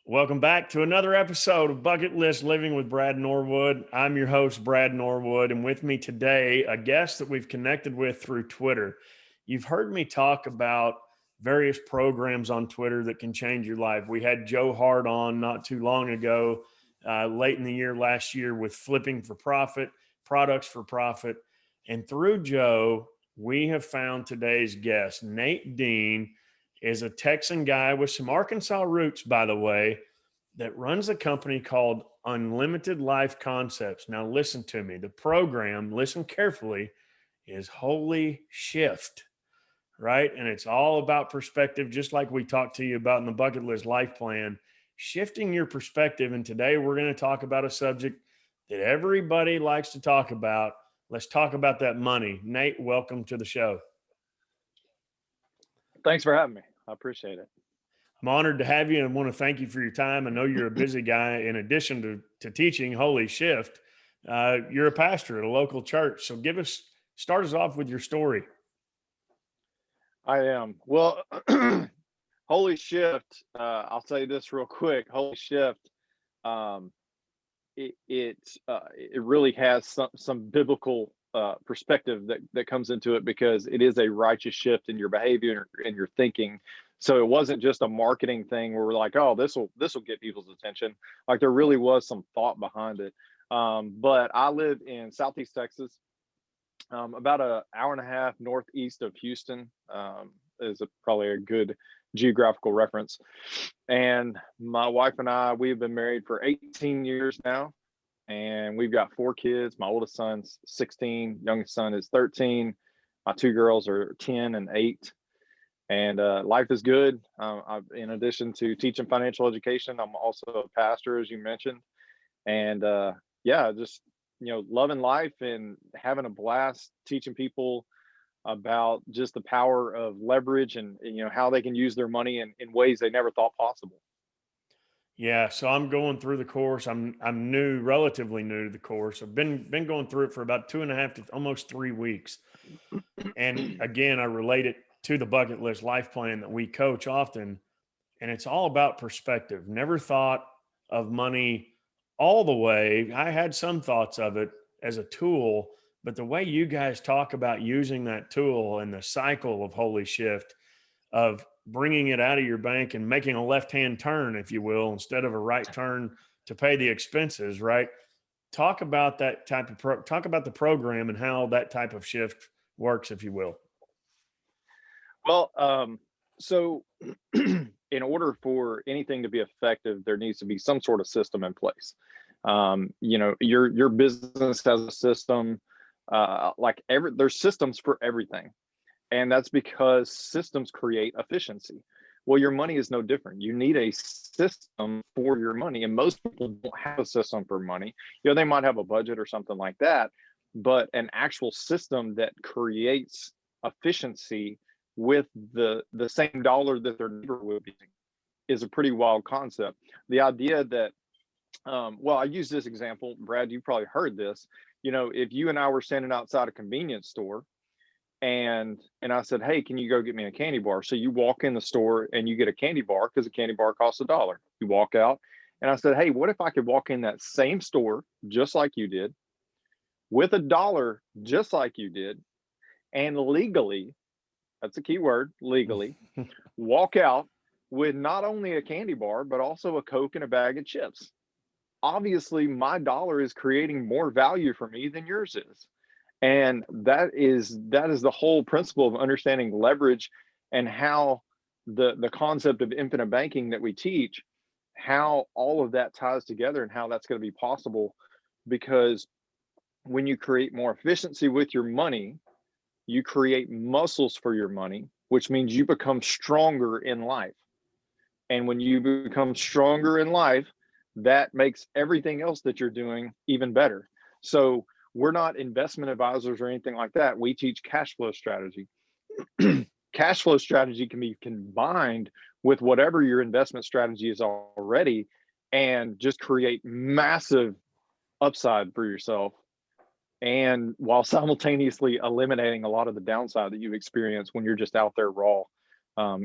Welcome back to another episode of Bucket List Living with Brad Norwood. I'm your host, Brad Norwood, and with me today, a guest that we've connected with through Twitter. You've heard me talk about various programs on Twitter that can change your life. We had Joe Hart on not too long ago, late in the year last year, with Flipping for Profit, Products for Profit. And through Joe, we have found today's guest. Nate Dean is a Texan guy with some Arkansas roots, by the way, that runs a company called Unlimited Life Concepts. Now, listen to me. The program, listen carefully, is Holy Shift, right? And it's all about perspective, just like we talked to you about in the Bucket List Life Plan, shifting your perspective. And today we're going to talk about a subject that everybody likes to talk about. Let's talk about that money. Nate, welcome to the show. Thanks for having me. I appreciate it. I'm honored to have you and want to thank you for your time. I know you're a busy guy. In addition to teaching Holy Shift, you're a pastor at a local church. So start us off with your story. I am. Well, Holy Shift, I'll say this real quick. Holy Shift, it really has some biblical perspective that comes into it, because it is a righteous shift in your behavior and your thinking. So it wasn't just a marketing thing where we're like, oh, this will get people's attention. Like, there really was some thought behind it. But I live in Southeast Texas, about an hour and a half northeast of Houston, is probably a good geographical reference. And my wife and I, we've been married for 18 years now, and we've got 4 kids. My oldest son's 16, youngest son is 13. My 2 girls are 10 and 8. And life is good. In addition to teaching financial education, I'm also a pastor, as you mentioned. And just loving life and having a blast teaching people about just the power of leverage and how they can use their money in ways they never thought possible. Yeah, so I'm going through the course. I'm new, relatively new to the course. I've been going through it for about 2.5 to almost 3 weeks. And again, I relate it to the Bucket List Life Plan that we coach often. And it's all about perspective. Never thought of money all the way. I had some thoughts of it as a tool, but the way you guys talk about using that tool and the cycle of Holy Shift, of bringing it out of your bank and making a left-hand turn, if you will, instead of a right turn to pay the expenses, right? Talk about that type of talk about the program and how that type of shift works, if you will. Well, so in order for anything to be effective, there needs to be some sort of system in place. Your business has a system, there's systems for everything. And that's because systems create efficiency. Well, your money is no different. You need a system for your money. And most people don't have a system for money. They might have a budget or something like that, but an actual system that creates efficiency with the same dollar that their neighbor would be is a pretty wild concept. The idea that, I use this example, Brad, you probably heard this. If you and I were standing outside a convenience store, and I said, hey, can you go get me a candy bar? So you walk in the store and you get a candy bar, because a candy bar costs $1. You walk out, and I said, hey, what if I could walk in that same store just like you did, with $1 just like you did, and legally, that's a key word, legally, walk out with not only a candy bar, but also a Coke and a bag of chips. Obviously, my dollar is creating more value for me than yours is. And that is the whole principle of understanding leverage, and how the concept of infinite banking that we teach, how all of that ties together and how that's going to be possible. Because when you create more efficiency with your money, you create muscles for your money, which means you become stronger in life. And when you become stronger in life, that makes everything else that you're doing even better. So we're not investment advisors or anything like that. We teach cash flow strategy. Cash flow strategy can be combined with whatever your investment strategy is already, and just create massive upside for yourself, and while simultaneously eliminating a lot of the downside that you experience when you're just out there raw,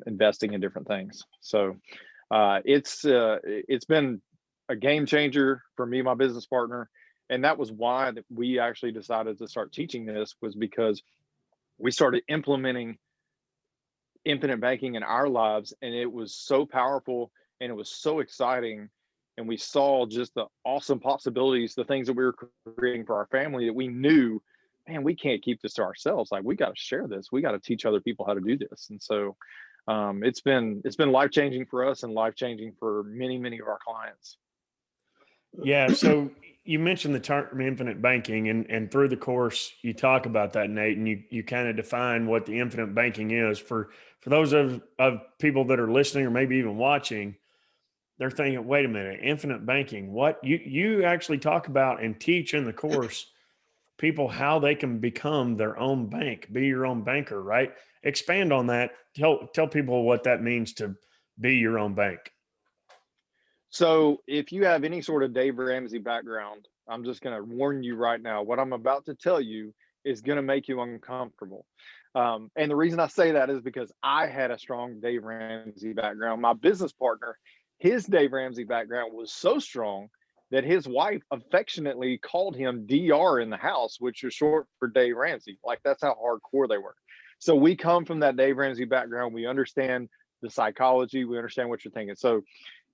investing in different things. So It's been a game changer for me, my business partner. And that was why that we actually decided to start teaching this, was because we started implementing infinite banking in our lives, and it was so powerful and it was so exciting, and we saw just the awesome possibilities, the things that we were creating for our family, that we knew, man, we can't keep this to ourselves. Like, we got to share this, we got to teach other people how to do this. And so it's been life changing for us and life changing for many of our clients. Yeah. So you mentioned the term infinite banking, and through the course you talk about that, Nate, and you kind of define what the infinite banking is for those of people that are listening or maybe even watching. They're thinking, wait a minute, infinite banking. What you actually talk about and teach in the course people how they can become their own bank, be your own banker, right? Expand on that. Tell people what that means to be your own bank. So if you have any sort of Dave Ramsey background, I'm just going to warn you right now. What I'm about to tell you is going to make you uncomfortable. And the reason I say that is because I had a strong Dave Ramsey background. My business partner, his Dave Ramsey background was so strong that his wife affectionately called him DR in the house, which is short for Dave Ramsey. Like, that's how hardcore they were. So we come from that Dave Ramsey background. We understand the psychology. We understand what you're thinking. So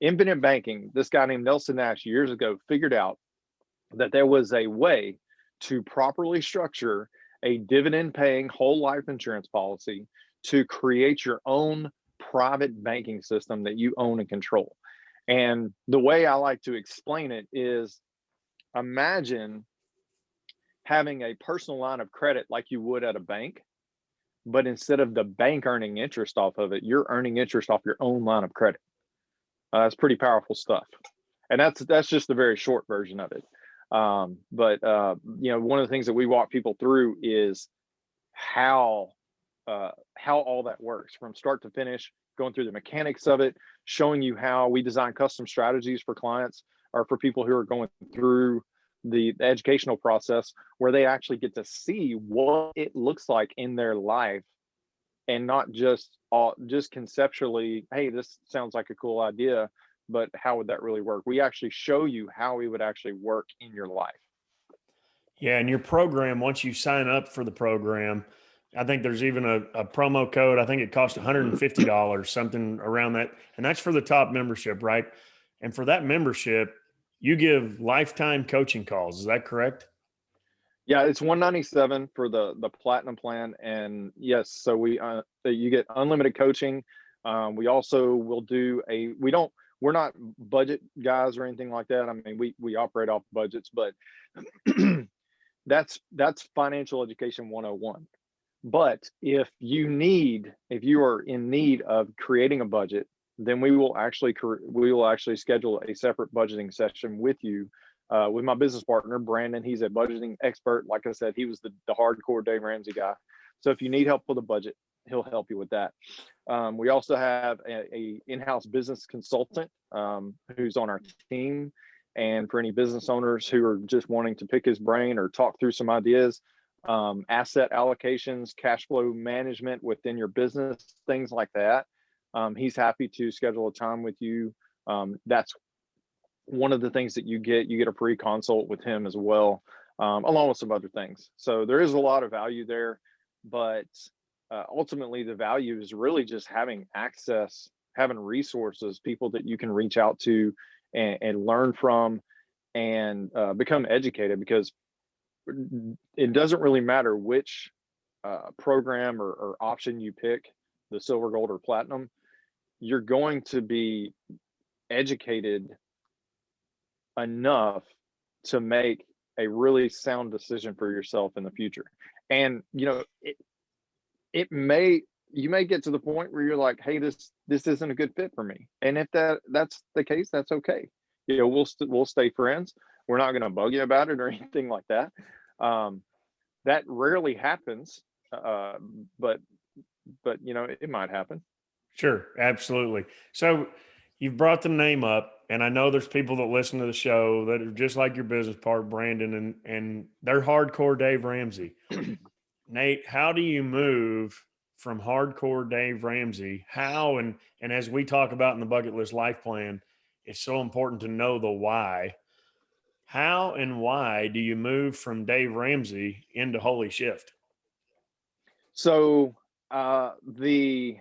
infinite banking, this guy named Nelson Nash years ago figured out that there was a way to properly structure a dividend paying whole life insurance policy to create your own private banking system that you own and control. And the way I like to explain it is, imagine having a personal line of credit like you would at a bank, but instead of the bank earning interest off of it, you're earning interest off your own line of credit. It's pretty powerful stuff, and that's just the very short version of it. But one of the things that we walk people through is how all that works from start to finish, going through the mechanics of it, showing you how we design custom strategies for clients or for people who are going through the educational process, where they actually get to see what it looks like in their life, and not just conceptually, hey, this sounds like a cool idea, but how would that really work? We actually show you how it would actually work in your life. Yeah, and your program, once you sign up for the program, I think there's even a promo code. I think it costs $150, something around that. And that's for the top membership, right? And for that membership, you give lifetime coaching calls. Is that correct? Yeah, it's 197 for the platinum plan, and yes, so you get unlimited coaching. We also will do we're not budget guys or anything like that. I mean, we operate off budgets, but that's financial education 101. But if you are in need of creating a budget, then we will actually schedule a separate budgeting session with you, with my business partner, Brandon. He's a budgeting expert. Like I said, he was the hardcore Dave Ramsey guy. So if you need help with a budget, he'll help you with that. We also have a in-house business consultant who's on our team. And for any business owners who are just wanting to pick his brain or talk through some ideas, asset allocations, cash flow management within your business, things like that, he's happy to schedule a time with you. That's one of the things that you get a free consult with him as well, along with some other things. So there is a lot of value there, but ultimately the value is really just having access, having resources, people that you can reach out to and learn from, and become educated, because it doesn't really matter which program or option you pick, the silver, gold, or platinum. You're going to be educated enough to make a really sound decision for yourself in the future. And you may get to the point where you're like, hey, this isn't a good fit for me. And if that's the case, that's okay. We'll stay friends. We're not going to bug you about it or anything like that. That rarely happens, but it might happen. Sure, absolutely. So you've brought the name up, and I know there's people that listen to the show that are just like your business partner, Brandon, and they're hardcore Dave Ramsey. Nate, how do you move from hardcore Dave Ramsey, how and as we talk about in the bucket list life plan, it's so important to know the why. How and why do you move from Dave Ramsey into Holy Shift? So the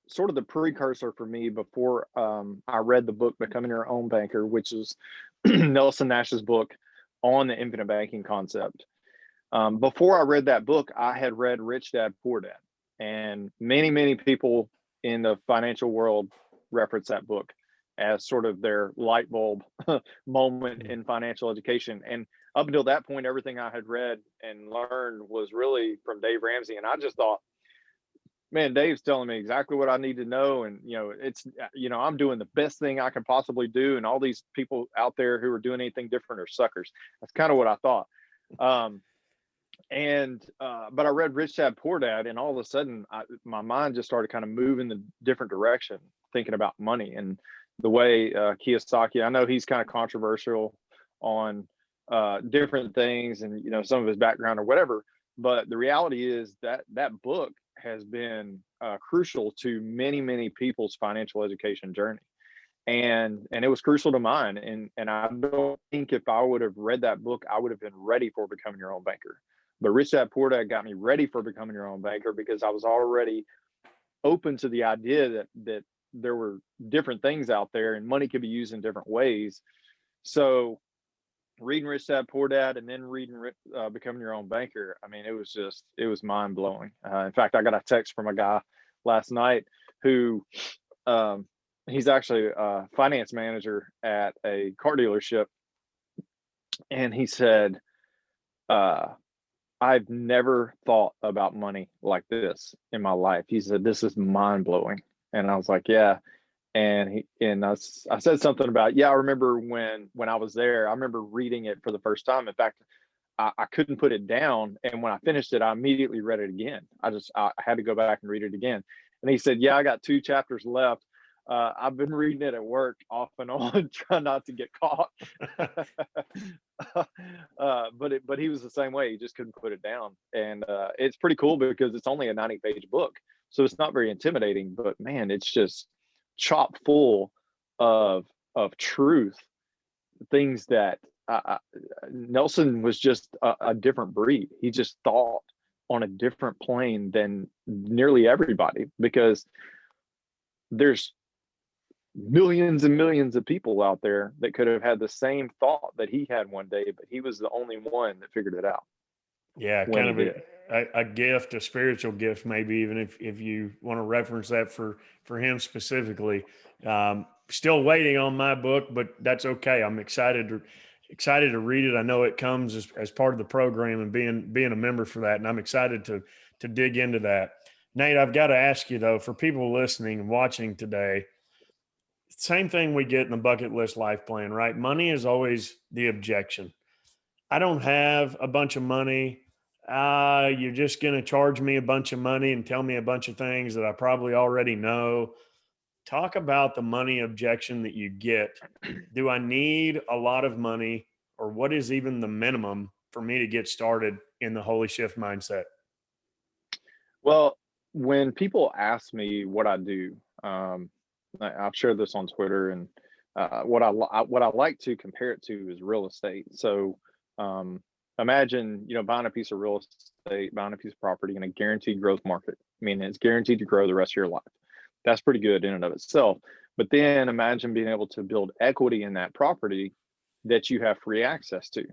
sort of the precursor for me before I read the book Becoming Your Own Banker, which is Nelson Nash's book on the infinite banking concept. Before I read that book, I had read Rich Dad Poor Dad, and many people in the financial world reference that book as sort of their light bulb moment in financial education. And up until that point, everything I had read and learned was really from Dave Ramsey, and I just thought, man, Dave's telling me exactly what I need to know. And, it's, I'm doing the best thing I can possibly do. And all these people out there who are doing anything different are suckers. That's kind of what I thought. But I read Rich Dad Poor Dad, and all of a sudden my mind just started kind of moving the different direction, thinking about money and the way Kiyosaki, I know he's kind of controversial on different things and, some of his background or whatever. But the reality is that that book has been crucial to many people's financial education journey, and it was crucial to mine. And I don't think if I would have read that book, I would have been ready for Becoming Your Own Banker. But Rich Dad Poor Dad got me ready for Becoming Your Own Banker because I was already open to the idea that there were different things out there and money could be used in different ways. So reading Rich Dad Poor Dad and then reading Becoming Your Own Banker, I mean, it was mind blowing. In fact, I got a text from a guy last night who he's actually a finance manager at a car dealership, and he said, I've never thought about money like this in my life. He said, this is mind blowing. And I was like, yeah. And I said something about, I remember when I was there, I remember reading it for the first time. In fact, I couldn't put it down. And when I finished it, I immediately read it again. I had to go back and read it again. And he said, I got 2 chapters left. I've been reading it at work off and on, trying not to get caught. But he was the same way. He just couldn't put it down. And it's pretty cool because it's only a 90-page book. So it's not very intimidating, but man, it's just chock full of truth, things that Nelson was just a different breed. He just thought on a different plane than nearly everybody, because there's millions and millions of people out there that could have had the same thought that he had one day, but he was the only one that figured it out. Yeah, kind of a gift, a spiritual gift, maybe, even if you want to reference that for him specifically. Still waiting on my book, but that's okay. I'm excited to read it. I know it comes as part of the program and being a member for that, and I'm excited to dig into that. Nate, I've got to ask you though, for people listening and watching today, same thing we get in the bucket list life plan, right? Money is always the objection. I don't have a bunch of money. You're just going to charge me a bunch of money and tell me a bunch of things that I probably already know. Talk about the money objection that you get. Do I need a lot of money, or what is even the minimum for me to get started in the Holy Shift mindset? Well, when people ask me what I do, I've shared this on Twitter, and what I like to compare it to is real estate. So imagine, buying a piece of real estate, buying a piece of property in a guaranteed growth market, meaning it's guaranteed to grow the rest of your life. That's pretty good in and of itself. But then imagine being able to build equity in that property that you have free access to,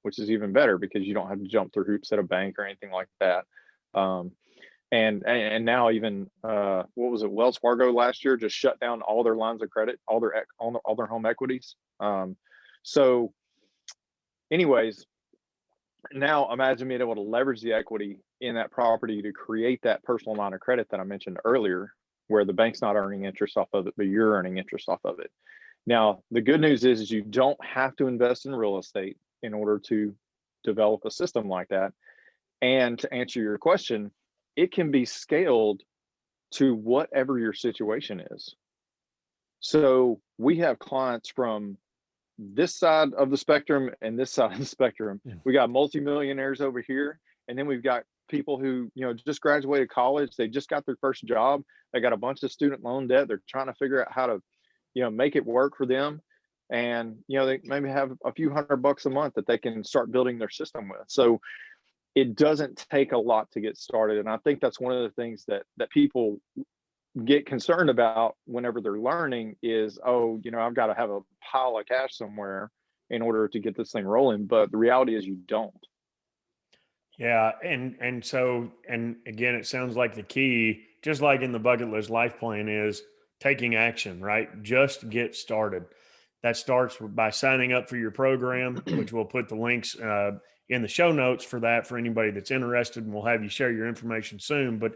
which is even better because you don't have to jump through hoops at a bank or anything like that. And now even what was it? Wells Fargo last year just shut down all their lines of credit, all their home equities. So, anyways, now imagine being able to leverage the equity in that property to create that personal line of credit that I mentioned earlier, where the bank's not earning interest off of it, but you're earning interest off of it. Now, the good news is you don't have to invest in real estate in order to develop a system like that. And to answer your question, it can be scaled to whatever your situation is. So we have clients from this side of the spectrum and this side of the spectrum. We got multimillionaires over here, and then we've got people who, just graduated college. They just got their first job. They got a bunch of student loan debt. They're trying to figure out how to, make it work for them. And, they maybe have a few $100 a month that they can start building their system with. So it doesn't take a lot to get started. And I think that's one of the things that people get concerned about whenever they're learning is, oh, I've got to have a pile of cash somewhere in order to get this thing rolling. But the reality is you don't. Yeah, and so and again, it sounds like the key, just like in the bucket list life plan, is taking action, right? Just get started. That starts by signing up for your program, which we'll put the links in the show notes for that for anybody that's interested, and we'll have you share your information soon. But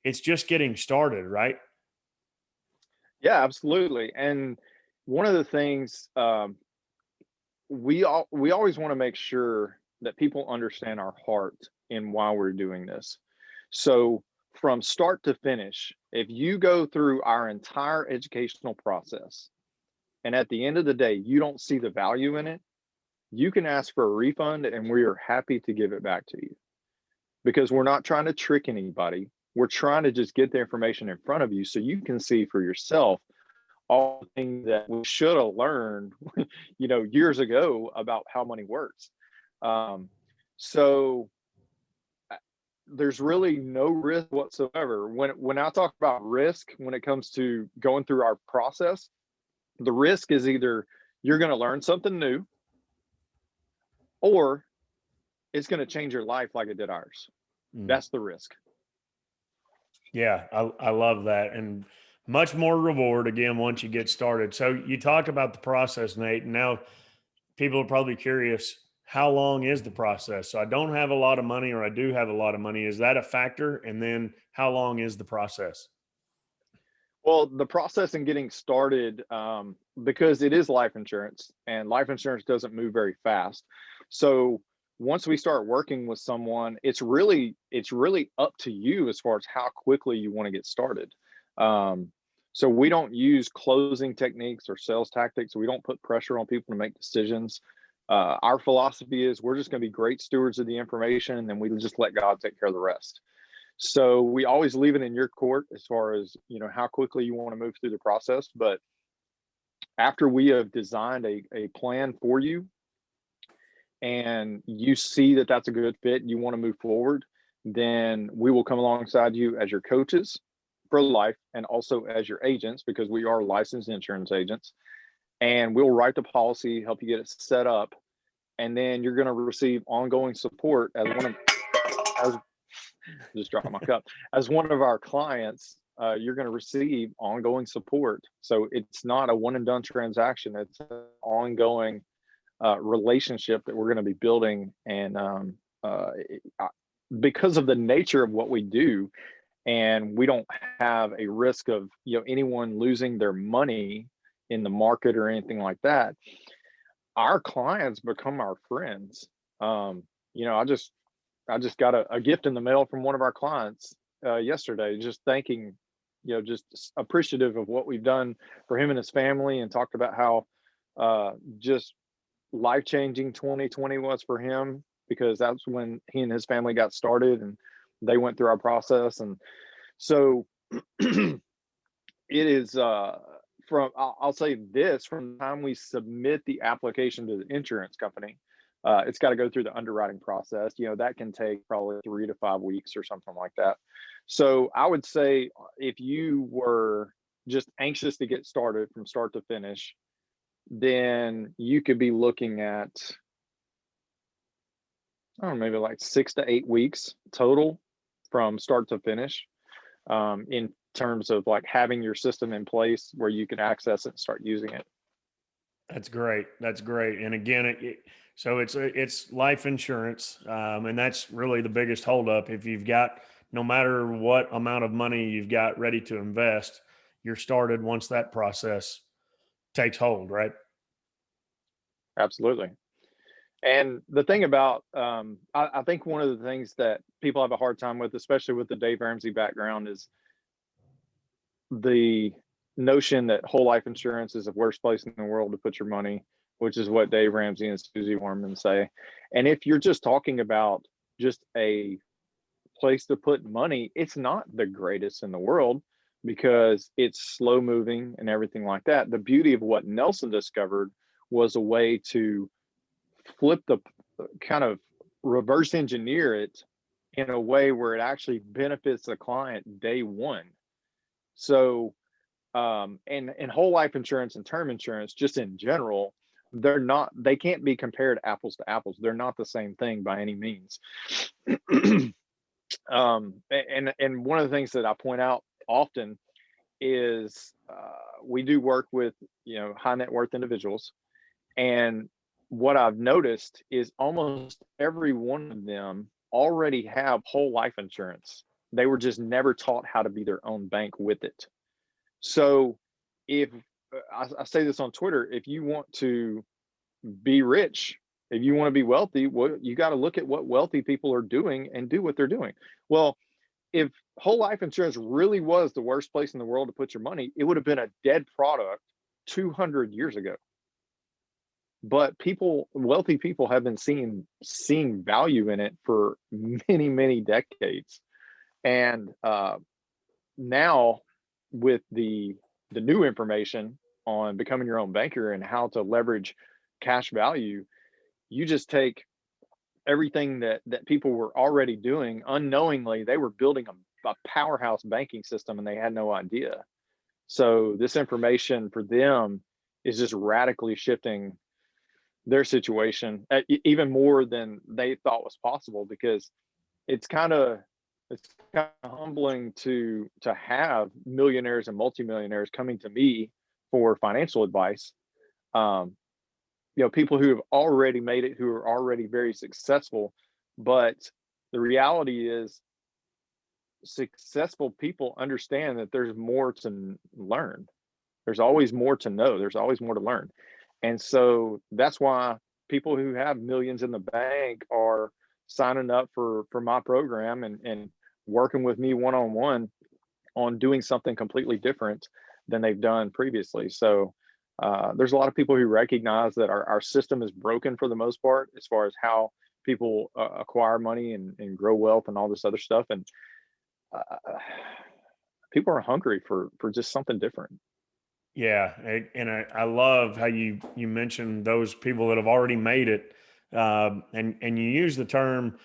it's just getting started, right? Yeah, absolutely. And one of the things we always want to make sure that people understand our heart and why we're doing this. So from start to finish, if you go through our entire educational process and at the end of the day you don't see the value in it, you can ask for a refund and we are happy to give it back to you, because we're not trying to trick anybody. We're trying to just get the information in front of you so you can see for yourself all the things that we should have learned, years ago about how money works. So there's really no risk whatsoever. When I talk about risk, when it comes to going through our process, the risk is either you're going to learn something new, or it's going to change your life like it did ours. That's the risk. Yeah, I love that. And much more reward again once you get started. So you talk about the process, Nate, and now people are probably curious, how long is the process? So I don't have a lot of money or I do have a lot of money. Is that a factor? And then how long is the process? Well, the process in getting started, because it is life insurance and life insurance doesn't move very fast. So once we start working with someone, it's really up to you as far as how quickly you want to get started. So we don't use closing techniques or sales tactics. We don't put pressure on people to make decisions. Our philosophy is we're just going to be great stewards of the information, and then we just let God take care of the rest. So we always leave it in your court as far as, how quickly you want to move through the process. But after we have designed a plan for you and you see that that's a good fit and you want to move forward, then we will come alongside you as your coaches for life and also as your agents, because we are licensed insurance agents, and we'll write the policy, help you get it set up. And then you're going to receive ongoing support as just dropped my cup. As one of our clients, you're going to receive ongoing support. So it's not a one and done transaction. It's an ongoing relationship that we're going to be building. And because of the nature of what we do, and we don't have a risk of anyone losing their money in the market or anything like that, our clients become our friends. I just got a gift in the mail from one of our clients yesterday, just thanking, just appreciative of what we've done for him and his family, and talked about how just life-changing 2020 was for him, because that's when he and his family got started and they went through our process. And so it is I'll say this, from the time we submit the application to the insurance company, it's got to go through the underwriting process. That can take probably 3 to 5 weeks or something like that. So I would say if you were just anxious to get started from start to finish, then you could be looking at, I don't know, maybe like 6 to 8 weeks total from start to finish, in terms of like having your system in place where you can access it and start using it. That's great. That's great. And again, so it's life insurance, and that's really the biggest holdup. If you've got, no matter what amount of money you've got ready to invest, you're started once that process takes hold, right? Absolutely. And the thing about, I think one of the things that people have a hard time with, especially with the Dave Ramsey background, is the notion that whole life insurance is the worst place in the world to put your money, which is what Dave Ramsey and Susie Orman say. And if you're just talking about just a place to put money, it's not the greatest in the world because it's slow moving and everything like that. The beauty of what Nelson discovered was a way to flip the kind of reverse engineer it in a way where it actually benefits the client day one. So, and whole life insurance and term insurance, just in general, they can't be compared apples to apples. They're not the same thing by any means. And one of the things that I point out often is we do work with high net worth individuals, and what I've noticed is almost every one of them already have whole life insurance. They were just never taught how to be their own bank with it. So if I say this on Twitter, if you want to be rich, if you want to be wealthy, well, you got to look at what wealthy people are doing and do what they're doing. Well, if whole life insurance really was the worst place in the world to put your money, it would have been a dead product 200 years ago. But wealthy people have been seeing value in it for many, many decades. And now with the new information on becoming your own banker and how to leverage cash value, you just take everything that people were already doing unknowingly. They were building a powerhouse banking system and they had no idea. So this information for them is just radically shifting their situation even more than they thought was possible, because it's kind of humbling to have millionaires and multimillionaires coming to me for financial advice. People who have already made it, who are already very successful. But the reality is, successful people understand that there's more to learn. There's always more to know. There's always more to learn. And so that's why people who have millions in the bank are signing up for my program and working with me one-on-one on doing something completely different than they've done previously. So there's a lot of people who recognize that our system is broken for the most part, as far as how people acquire money and grow wealth and all this other stuff. And people are hungry for just something different. Yeah, and I love how you mentioned those people that have already made it, and you use the term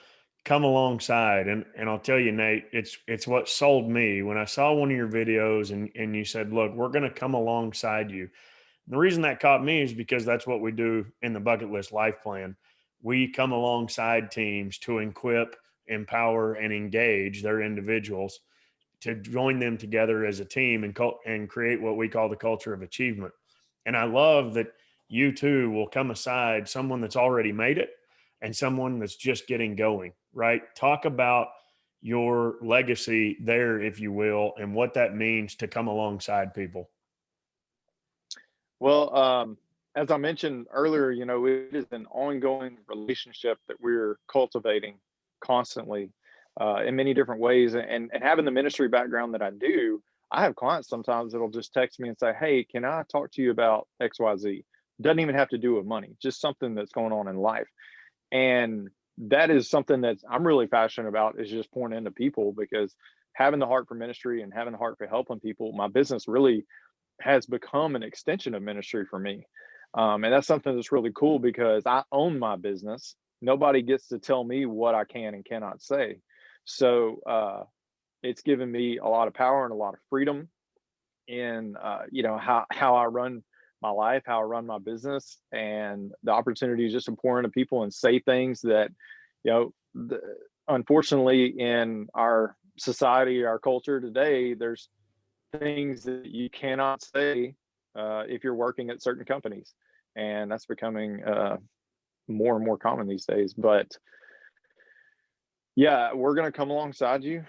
"come alongside," and I'll tell you, Nate, it's what sold me when I saw one of your videos, and you said, "Look, we're going to come alongside you." The reason that caught me is because that's what we do in the Bucket List Life Plan. We come alongside teams to equip, empower, and engage their individuals to join them together as a team and create what we call the culture of achievement. And I love that you too will come aside someone that's already made it and someone that's just getting going, right? Talk about your legacy there, if you will, and what that means to come alongside people. Well, as I mentioned earlier, it is an ongoing relationship that we're cultivating constantly in many different ways. And having the ministry background that I do, I have clients sometimes that'll just text me and say, "Hey, can I talk to you about XYZ?" Doesn't even have to do with money, just something that's going on in life. And that is something that I'm really passionate about, is just pouring into people, because having the heart for ministry and having the heart for helping people, my business really has become an extension of ministry for me. And that's something that's really cool, because I own my business. Nobody gets to tell me what I can and cannot say. So it's given me a lot of power and a lot of freedom in how I run my life, how I run my business, and the opportunity just to pour into people and say things that, unfortunately in our society, our culture today, there's things that you cannot say if you're working at certain companies, and that's becoming more and more common these days. But yeah, we're going to come alongside you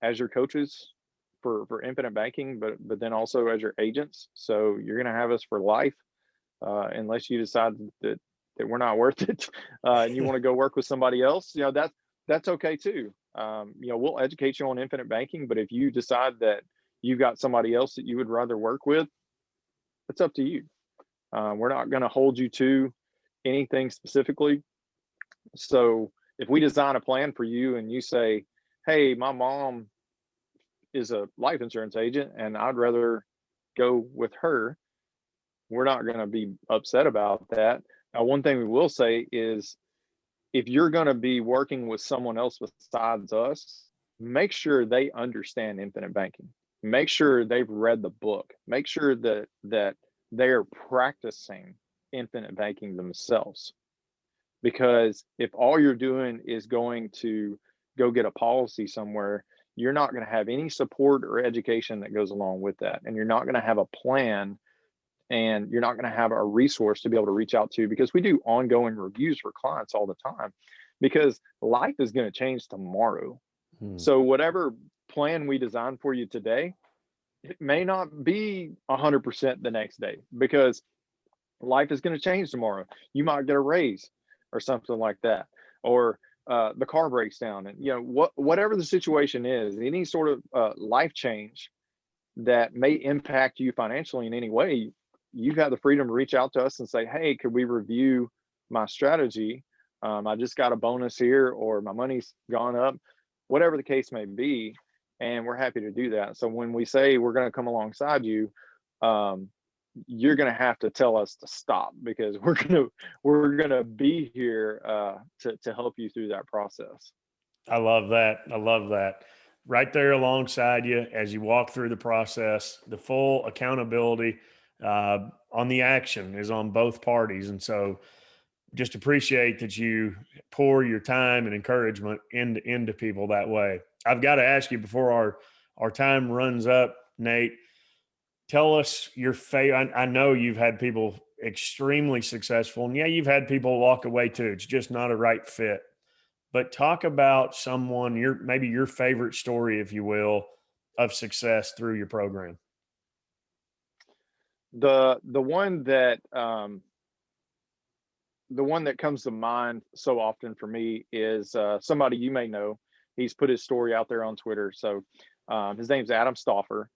as your coaches for infinite banking, but then also as your agents. So you're going to have us for life, unless you decide that we're not worth it, and you want to go work with somebody else. That's okay too. We'll educate you on infinite banking, but if you decide that you've got somebody else that you would rather work with, it's up to you. We're not going to hold you to anything specifically. So if we design a plan for you and you say, hey, my mom is a life insurance agent and I'd rather go with her, we're not going to be upset about that. Now, one thing we will say is if you're going to be working with someone else besides us, make sure they understand infinite banking. Make sure they've read the book. Make sure that they're practicing infinite banking themselves. Because if all you're doing is going to go get a policy somewhere, you're not going to have any support or education that goes along with that. And you're not going to have a plan, and you're not going to have a resource to be able to reach out to, because we do ongoing reviews for clients all the time, because life is going to change tomorrow. So whatever plan we design for you today, it may not be 100% the next day, because life is going to change tomorrow. You might get a raise or something like that, or the car breaks down, and whatever the situation is, any sort of life change that may impact you financially in any way, you have the freedom to reach out to us and say, hey, could we review my strategy? I just got a bonus here, or my money's gone up, whatever the case may be. And we're happy to do that. So when we say we're going to come alongside you, you're going to have to tell us to stop, because we're going to be here to help you through that process. I love that. I love that. Right there alongside you as you walk through the process, the full accountability on the action is on both parties. And so just appreciate that you pour your time and encouragement into people that way. I've got to ask you before our time runs up, Nate, tell us your favorite. I know you've had people extremely successful, and yeah, you've had people walk away too. It's just not a right fit. But talk about someone, maybe your favorite story, if you will, of success through your program. The one that comes to mind so often for me is somebody you may know. He's put his story out there on Twitter. So his name's Adam Stauffer.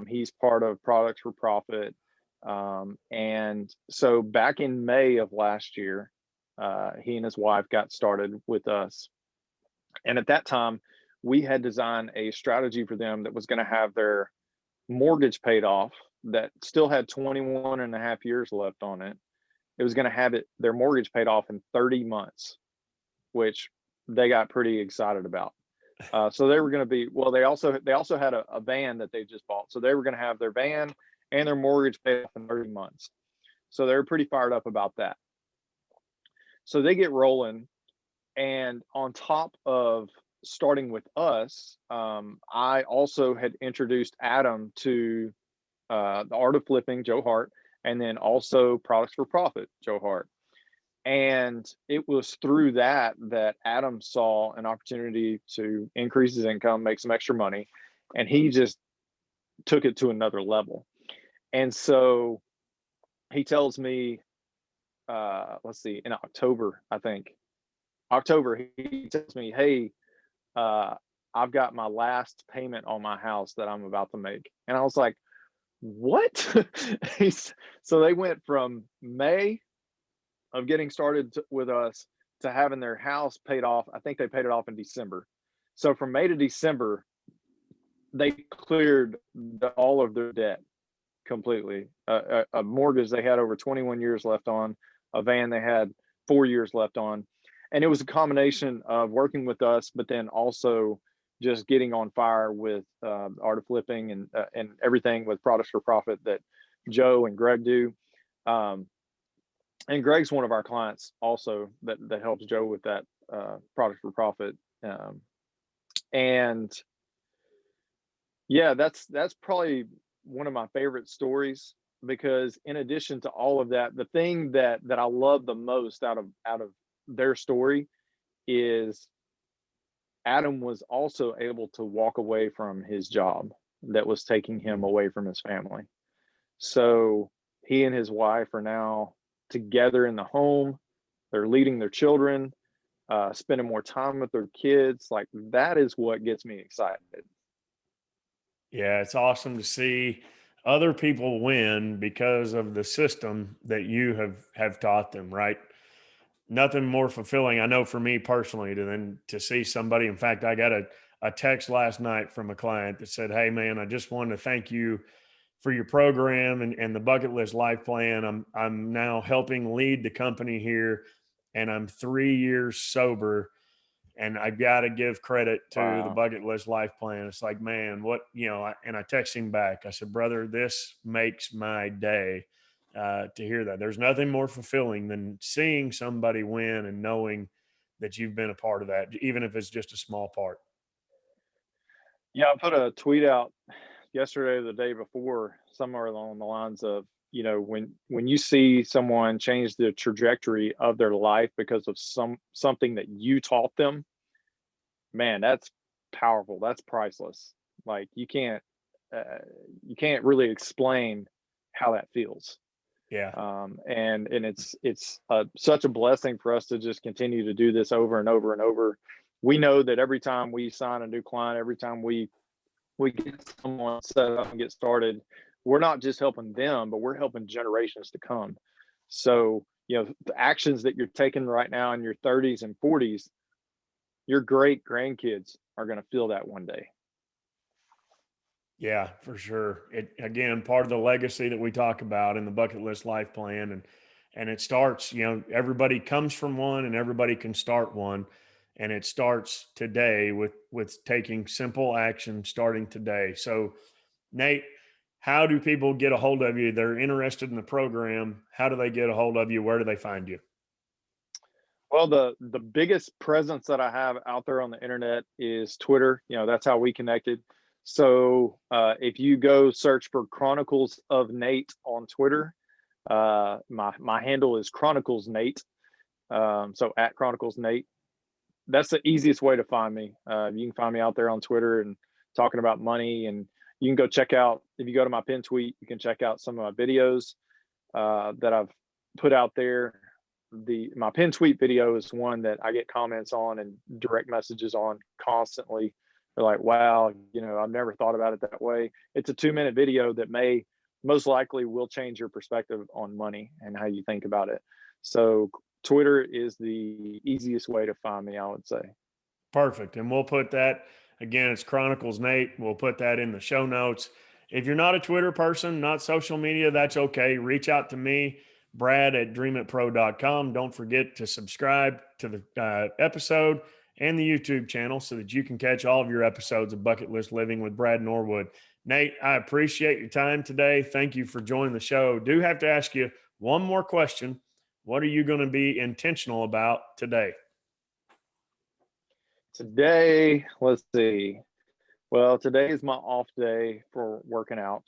He's part of Products for Profit. And so back in May of last year, he and his wife got started with us. And at that time, we had designed a strategy for them that was going to have their mortgage paid off, that still had 21 and a half years left on it. It was going to have their mortgage paid off in 30 months, which they got pretty excited about. So they were going to be, well, they also had a van that they just bought. So they were going to have their van and their mortgage paid off in 30 months. So they were pretty fired up about that. So they get rolling. And on top of starting with us, I also had introduced Adam to The Art of Flipping, Joe Hart, and then also Products for Profit, Joe Hart. And it was through that Adam saw an opportunity to increase his income, make some extra money, and he just took it to another level. And so he tells me, let's see, in October, he tells me, hey, I've got my last payment on my house that I'm about to make. And I was like, what? So they went from May of getting started with us to having their house paid off. I think they paid it off in December. So from May to December, they cleared all of their debt completely. A mortgage they had over 21 years left on, a van they had 4 years left on. And it was a combination of working with us, but then also just getting on fire with Art of Flipping and everything with Products for Profit that Joe and Greg do. And Greg's one of our clients also that helps Joe with that Products for Profit. And yeah, that's probably one of my favorite stories, because in addition to all of that, the thing that I love the most out of their story is Adam was also able to walk away from his job that was taking him away from his family. So he and his wife are now together in the home. They're leading their children, spending more time with their kids. Like, that is what gets me excited. Yeah, it's awesome to see other people win because of the system that you have taught them, right? nothing more fulfilling, I know for me personally, than to see somebody. In fact, I got a text last night from a client that said, "Hey man, I just wanted to thank you for your program and the bucket list life plan. I'm now helping lead the company here, and I'm 3 years sober, and I got to give credit to the Wow. bucket list life plan." It's like, man, what, and I text him back. I said, brother, this makes my day to hear that. There's nothing more fulfilling than seeing somebody win and knowing that you've been a part of that, even if it's just a small part. Yeah, I put a tweet out yesterday or the day before, somewhere along the lines of, when you see someone change the trajectory of their life because of something that you taught them, man, that's powerful. That's priceless. Like uh, you can't really explain how that feels. Yeah. And it's such a blessing for us to just continue to do this over and over and over. We know that every time we sign a new client, every time we get someone set up and get started, we're not just helping them, but we're helping generations to come. So, the actions that you're taking right now in your 30s and 40s, your great grandkids are going to feel that one day. Yeah, for sure. It again, part of the legacy that we talk about in the bucket list life plan, and it starts, everybody comes from one and everybody can start one. And it starts today with taking simple action starting today. So Nate, how do people get a hold of you? They're interested in the program. How do they get a hold of you? Where do they find you? Well, the biggest presence that I have out there on the internet is Twitter. That's how we connected. So if you go search for Chronicles of Nate on Twitter, my handle is Chronicles Nate. So at Chronicles Nate. That's the easiest way to find me. You can find me out there on Twitter and talking about money. And you can go check out, if you go to my pin tweet, you can check out some of my videos that I've put out there. My pin tweet video is one that I get comments on and direct messages on constantly. They're like, wow, I've never thought about it that way. It's a 2-minute video that most likely will change your perspective on money and how you think about it. So Twitter is the easiest way to find me, I would say. Perfect. And we'll put that again, it's Chronicles Nate. We'll put that in the show notes. If you're not a Twitter person, not social media, that's okay. Reach out to me, Brad at dreamitpro.com. Don't forget to subscribe to the episode and the YouTube channel so that you can catch all of your episodes of Bucket List Living with Brad Norwood. Nate, I appreciate your time today. Thank you for joining the show. Do have to ask you one more question. What are you going to be intentional about today? Today, let's see. Well, today is my off day for working out.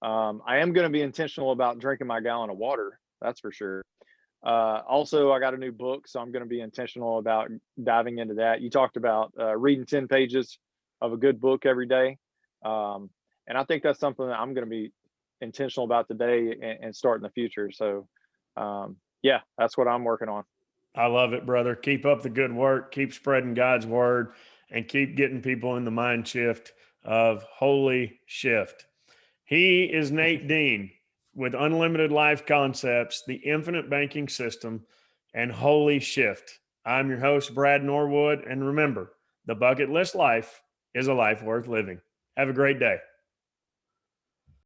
I am going to be intentional about drinking my gallon of water. That's for sure. Also, I got a new book, so I'm going to be intentional about diving into that. You talked about reading 10 pages of a good book every day. And I think that's something that I'm going to be intentional about today and start in the future. So, yeah, that's what I'm working on. I love it, brother. Keep up the good work. Keep spreading God's word and keep getting people in the mind shift of holy shift. He is Nate Dean with Unlimited Life Concepts, the Infinite Banking System, and Holy Shift. I'm your host, Brad Norwood. And remember, the bucket list life is a life worth living. Have a great day.